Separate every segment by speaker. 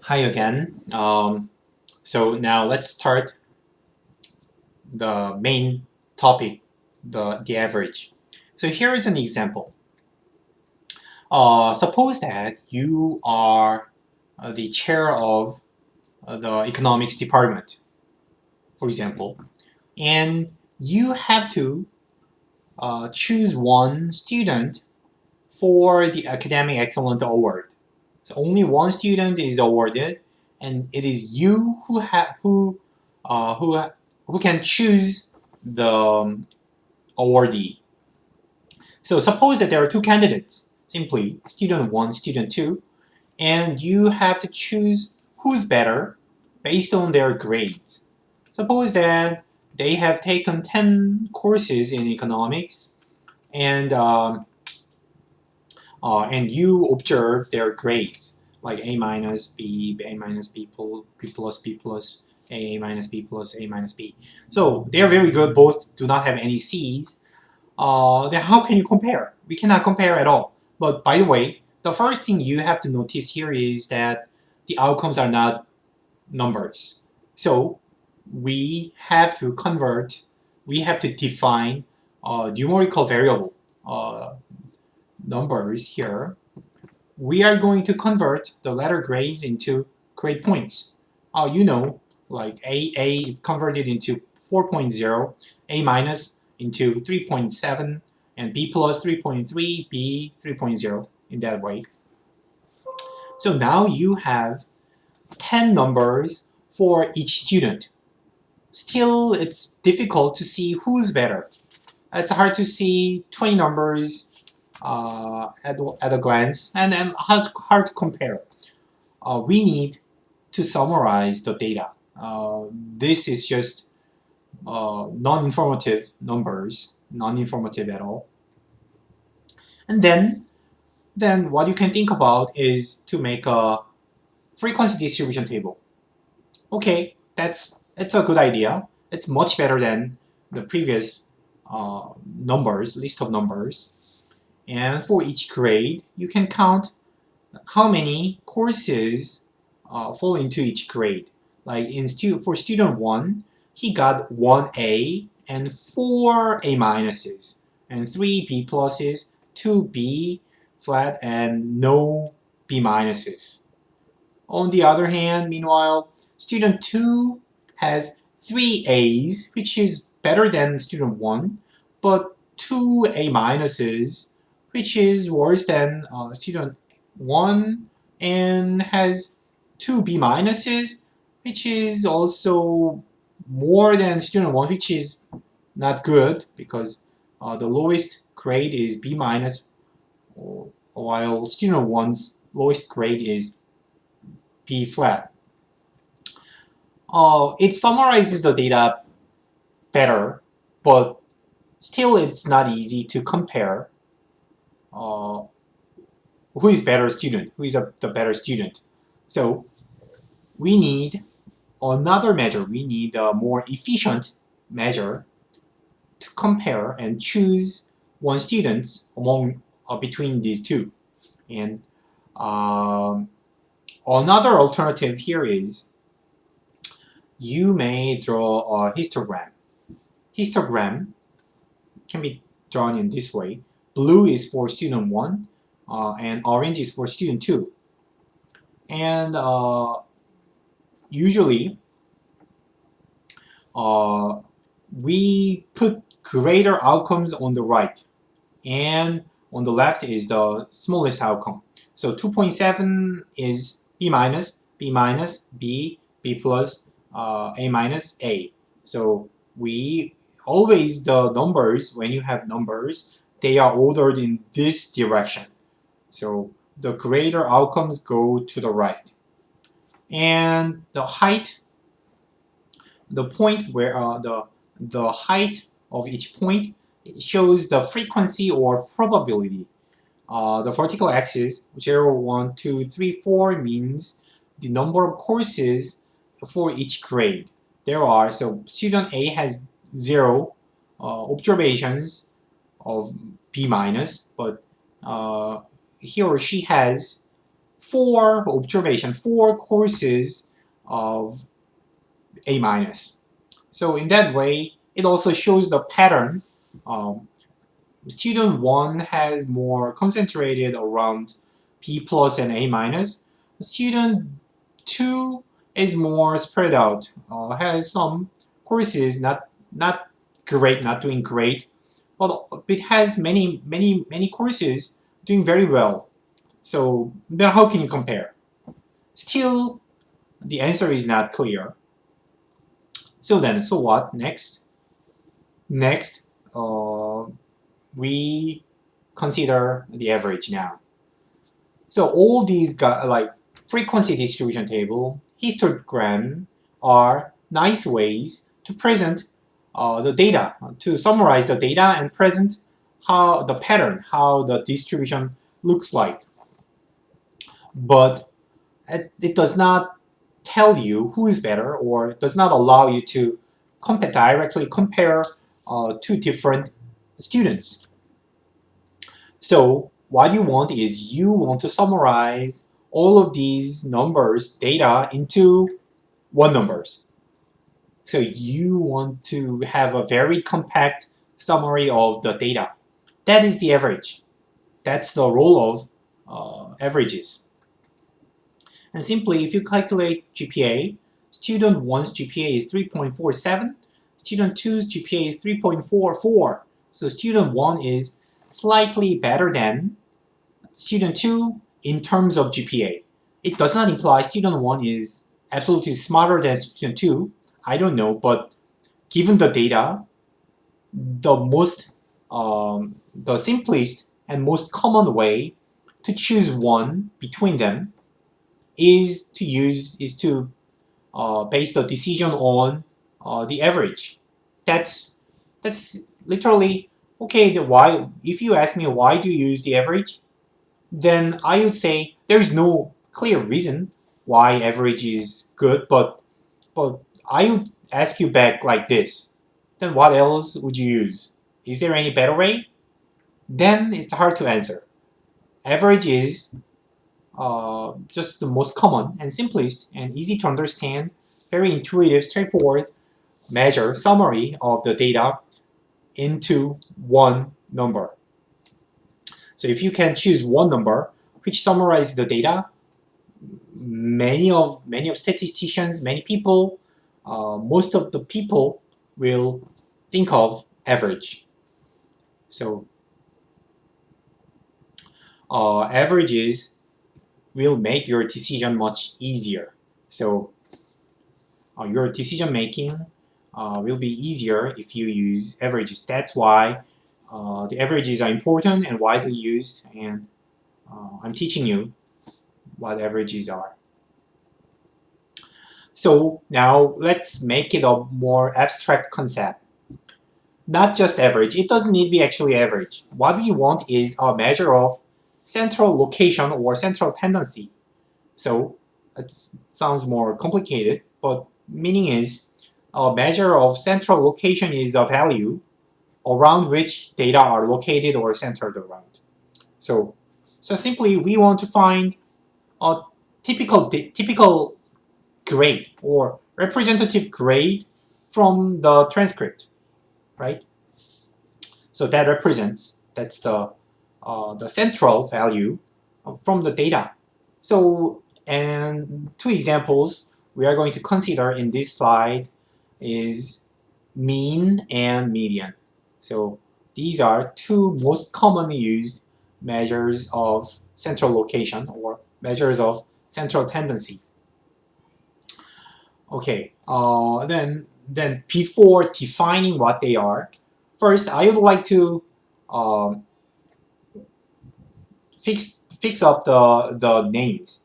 Speaker 1: Hi again. So now let's start the main topic, the average. So here is an example. Suppose that you are the chair of the economics department, for example, and you have to choose one student for the Academic Excellence Award. So only one student is awarded, and it is you uh, who who can choose the awardee. So suppose that there are two candidates, simply student one, student two, and you have to choose who's better based on their grades. Suppose that they have taken 10 courses in economics, and you observe their grades like A minus, B, A minus, B plus, B plus, A minus, B plus, A minus, B. So they're very good. Both do not have any C's. Then how can you compare? We cannot compare at all. But by the way, the first thing you have to notice here is that the outcomes are not numbers. So we have to convert, we have to define numerical variable numbers here. We are going to convert the letter grades into grade points. You know, like A is converted into 4.0, A minus into 3.7, and B plus 3.3, B 3.0 in that way. So now you have 10 numbers for each student. Still, it's difficult to see who's better. It's hard to see 20 numbers at a glance, and then hard to compare. We need to summarize the data. This is just non-informative numbers, non-informative at all. And then what you can think about is to make a frequency distribution table. Okay, it's a good idea. It's much better than the previous numbers, list of numbers. And for each grade, you can count how many courses fall into each grade. Like for student 1, he got 1 A and 4 A minuses, and 3 B pluses, 2 B flat, and no B minuses. On the other hand, meanwhile, student 2 has 3 A's, which is better than student 1, but 2 A minuses, which is worse than student 1, and has 2 B minuses, which is also more than student 1, which is not good because the lowest grade is B minus, while student 1's lowest grade is B flat. It summarizes the data better, but still it's not easy to compare uh, who is better student, who is the better student. So we need another measure. We need a more efficient measure to compare and choose one student among between these two. And another alternative here is you may draw a histogram. Histogram can be drawn in this way. Blue is for student 1, and orange is for student 2. And usually, we put greater outcomes on the right, and on the left is the smallest outcome. So 2.7 is B minus, B minus, B, B plus, A minus, A. So we always, the numbers, when you have numbers, they are ordered in this direction. So the greater outcomes go to the right. And the height, the point where the height of each point shows the frequency or probability. The vertical axis, 0, 1, 2, 3, 4 means the number of courses for each grade. There are, so student A has 0 observations of B minus, but he or she has four courses of A minus. So in that way, it also shows the pattern. Student 1 has more concentrated around B plus and A minus. Student 2 is more spread out, has some courses not great, not doing great, but it has many courses doing very well. So then how can you compare? Still, the answer is not clear. So then, so what next? Next, we consider the average now. So all these like frequency distribution table, histogram are nice ways to present the data, to summarize the data and present how the pattern, how the distribution looks like. But it does not tell you who is better, or does not allow you to directly compare two different students. So what you want is you want to summarize all of these numbers, data, into one numbers. So you want to have a very compact summary of the data. That is the average. That's the role of averages. And simply, if you calculate GPA, student 1's GPA is 3.47, student 2's GPA is 3.44. So student 1 is slightly better than student 2 in terms of GPA. It does not imply student 1 is absolutely smarter than student 2. I don't know, but given the data, the simplest and most common way to choose one between them is to base the decision on the average. That's literally okay. Why? If you ask me why do you use the average, then I would say there is no clear reason why average is good, but I would ask you back like this. Then what else would you use? Is there any better way? Then it's hard to answer. Average is just the most common and simplest and easy to understand, very intuitive, straightforward measure, summary of the data into one number. So if you can choose one number which summarizes the data, many of statisticians, many people, most of the people will think of average. So averages will make your decision much easier. So your decision making will be easier if you use averages. That's why the averages are important and widely used, and I'm teaching you what averages are. So now let's make it a more abstract concept. Not just average, it doesn't need to be actually average. What we want is a measure of central location or central tendency. So it sounds more complicated, but meaning is a measure of central location is a value around which data are located or centered around. So simply we want to find a typical grade or representative grade from the transcript, right? So that's the central value from the data. So, and two examples we are going to consider in this slide is mean and median. So these are two most commonly used measures of central location or measures of central tendency. Okay, then before defining what they are, first I would like to um, fix up the names.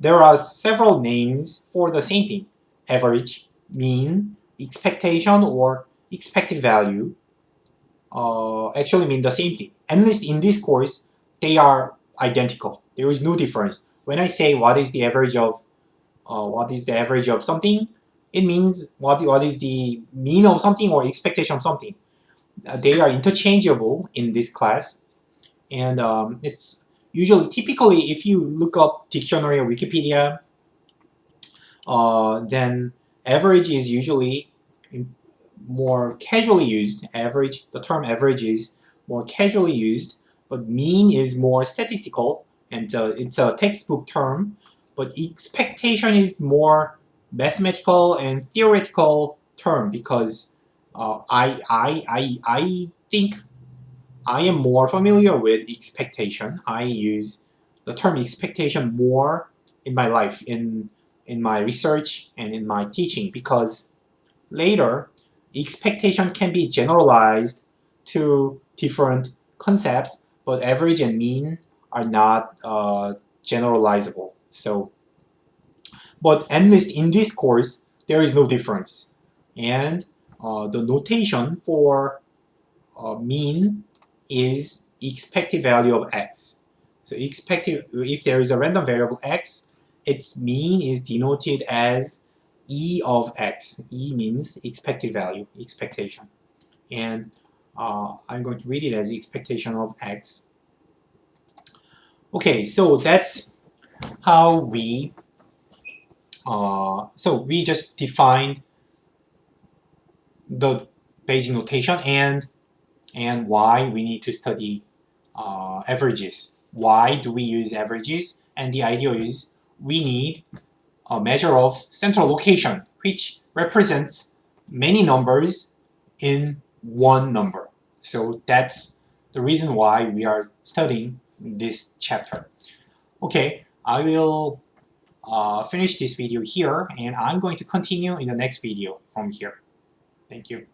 Speaker 1: There are several names for the same thing: average, mean, expectation, or expected value. Actually mean the same thing. At least in this course, they are identical. There is no difference. When I say what is the average of something, it means what is the mean of something or expectation of something. They are interchangeable in this class, and usually, typically, if you look up dictionary or Wikipedia, then average is usually more casually used. Average, the term average is more casually used, but mean is more statistical, and it's a textbook term. But expectation is more mathematical and theoretical term, because I think I am more familiar with expectation. I use the term expectation more in my life, in my research and in my teaching, because later expectation can be generalized to different concepts, but average and mean are not generalizable. So, but at least in this course, there is no difference. And the notation for mean is expected value of x. So expected, if there is a random variable x, its mean is denoted as e of x. E means expected value, expectation. And I'm going to read it as expectation of x. Okay, so that's how we, so we just defined the basic notation and why we need to study averages. Why do we use averages? And the idea is we need a measure of central location, which represents many numbers in one number. So that's the reason why we are studying this chapter. Okay, I will finish this video here, and I'm going to continue in the next video from here. Thank you.